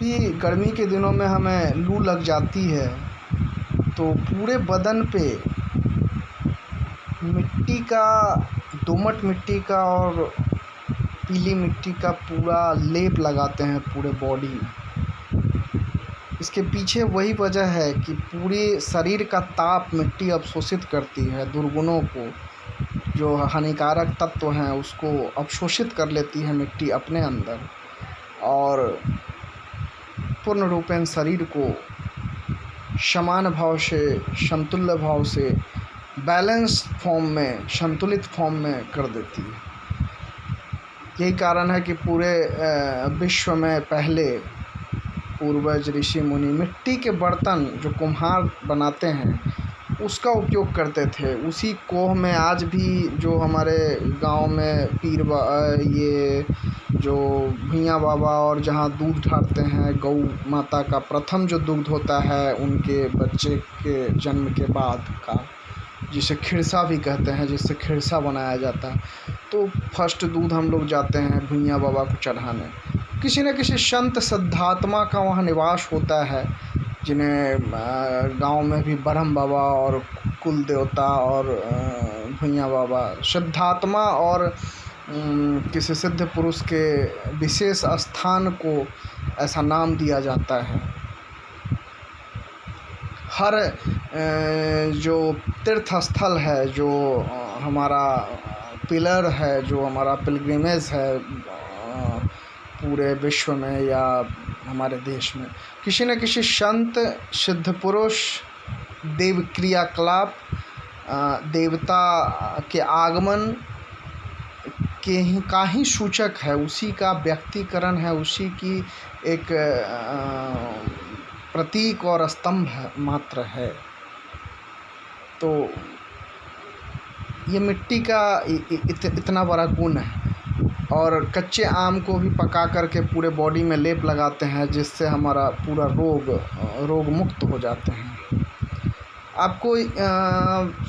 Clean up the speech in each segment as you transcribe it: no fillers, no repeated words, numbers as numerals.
भी गर्मी के दिनों में हमें लू लग जाती है तो पूरे बदन पे मिट्टी का, दोमट मिट्टी का और पीली मिट्टी का पूरा लेप लगाते हैं पूरे बॉडी में। इसके पीछे वही वजह है कि पूरे शरीर का ताप मिट्टी अवशोषित करती है, दुर्गुणों को, जो हानिकारक तत्व हैं उसको अवशोषित कर लेती है मिट्टी अपने अंदर और पूर्ण रूपेण शरीर को समान भाव से, समतुल्य भाव से, बैलेंस फॉर्म में, संतुलित फॉर्म में कर देती है। यही कारण है कि पूरे विश्व में पहले पूर्वज ऋषि मुनि मिट्टी के बर्तन जो कुम्हार बनाते हैं उसका उपयोग करते थे। उसी कोह में आज भी जो हमारे गांव में ये जो भुइयाँ बाबा और जहाँ दूध ढारते हैं गौ माता का प्रथम जो दूध होता है उनके बच्चे के जन्म के बाद का, जिसे खिरसा भी कहते हैं, जिससे खिरसा बनाया जाता है, तो फर्स्ट दूध हम लोग जाते हैं भुइयाँ बाबा को चढ़ाने। किसी न किसी संत सिद्धात्मा का वहाँ निवास होता है, जिन्हें गांव में भी ब्रह्म बाबा और कुल देवता और भुइयाँ बाबा, सिद्धात्मा और किसी सिद्ध पुरुष के विशेष स्थान को ऐसा नाम दिया जाता है। हर जो तीर्थ स्थल है, जो हमारा पिलर है, जो हमारा पिलग्रिमेज है पूरे विश्व में या हमारे देश में, किसी न किसी संत, सिद्ध पुरुष, देव क्रियाकलाप, देवता के आगमन का ही सूचक है, उसी का व्यक्तिकरण है, उसी की एक प्रतीक और स्तंभ मात्र है। तो ये मिट्टी का इतना बड़ा गुण है। और कच्चे आम को भी पका करके पूरे बॉडी में लेप लगाते हैं, जिससे हमारा पूरा रोग मुक्त हो जाते हैं। आपको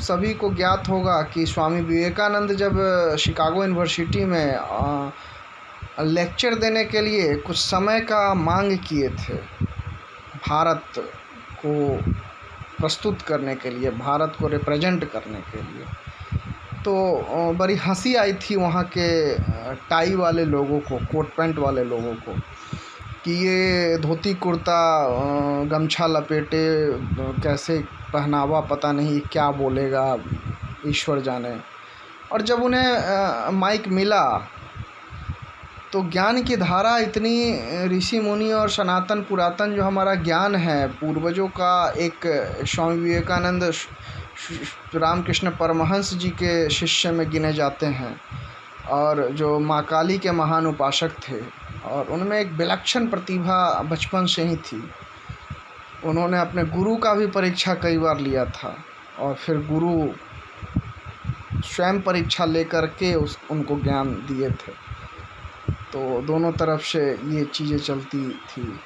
सभी को ज्ञात होगा कि स्वामी विवेकानंद जब शिकागो यूनिवर्सिटी में लेक्चर देने के लिए कुछ समय का मांग किए थे, भारत को प्रस्तुत करने के लिए, भारत को रिप्रेजेंट करने के लिए, तो बड़ी हंसी आई थी वहाँ के टाई वाले लोगों को, कोट पैंट वाले लोगों को, कि ये धोती कुर्ता गमछा लपेटे कैसे पहनावा, पता नहीं क्या बोलेगा, ईश्वर जाने। और जब उन्हें माइक मिला तो ज्ञान की धारा इतनी, ऋषि मुनि और सनातन पुरातन जो हमारा ज्ञान है पूर्वजों का, एक स्वामी विवेकानंद रामकृष्ण परमहंस जी के शिष्य में गिने जाते हैं और जो माँ काली के महान उपासक थे, और उनमें एक विलक्षण प्रतिभा बचपन से ही थी। उन्होंने अपने गुरु का भी परीक्षा कई बार लिया था और फिर गुरु स्वयं परीक्षा लेकर के उनको ज्ञान दिए थे। तो दोनों तरफ से ये चीज़ें चलती थी।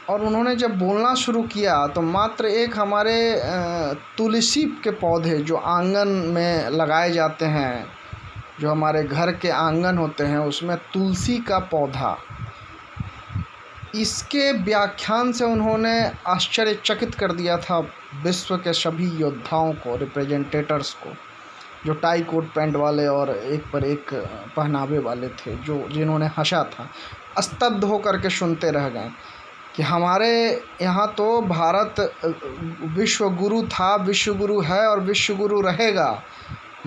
और उन्होंने जब बोलना शुरू किया तो मात्र एक हमारे तुलसी के पौधे जो आंगन में लगाए जाते हैं, जो हमारे घर के आंगन होते हैं, उसमें तुलसी का पौधा, इसके व्याख्यान से उन्होंने आश्चर्यचकित कर दिया था विश्व के सभी योद्धाओं को, रिप्रेजेंटेटर्स को, जो टाई कोट पैंट वाले और एक पर एक पहनावे वाले थे, जो जिन्होंने हंसा था, स्तब्ध होकर के सुनते रह गए कि हमारे यहाँ तो भारत विश्व गुरु था, विश्व गुरु है और विश्व गुरु रहेगा।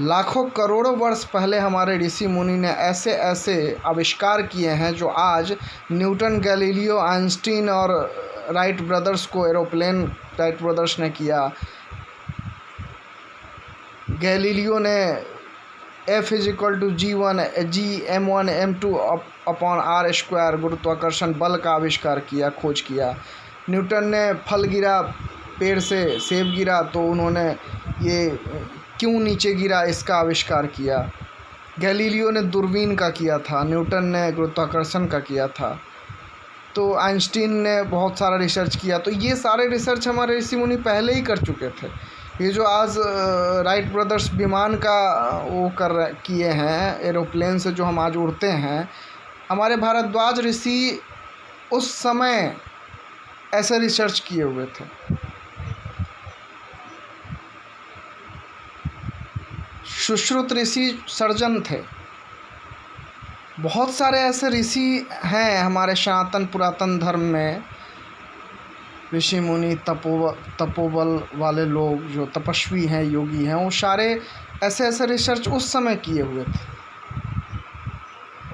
लाखों करोड़ों वर्ष पहले हमारे ऋषि मुनि ने ऐसे ऐसे आविष्कार किए हैं जो आज न्यूटन, गैलीलियो, आइंस्टीन और राइट ब्रदर्स को, एरोप्लेन राइट ब्रदर्स ने किया। गैलीलियो ने F=G1 G m1 m2 upon r² गुरुत्वाकर्षण बल का आविष्कार किया, खोज किया। न्यूटन ने फल गिरा पेड़ से, सेब गिरा, तो उन्होंने ये क्यों नीचे गिरा इसका आविष्कार किया। गैलीलियो ने दूरबीन का किया था, न्यूटन ने गुरुत्वाकर्षण का किया था, तो आइंस्टीन ने बहुत सारा रिसर्च किया। तो ये सारे रिसर्च हमारे ऋषि मुनि पहले ही कर चुके थे। ये जो आज राइट ब्रदर्स विमान का वो किए हैं, एरोप्लेन से जो हम आज उड़ते हैं, हमारे भारद्वाज ऋषि उस समय ऐसे रिसर्च किए हुए थे। सुश्रुत ऋषि सर्जन थे। बहुत सारे ऐसे ऋषि हैं हमारे सनातन पुरातन धर्म में, ऋषि मुनि तपोबल वाले लोग जो तपस्वी हैं, योगी हैं, वो सारे ऐसे ऐसे रिसर्च उस समय किए हुए थे।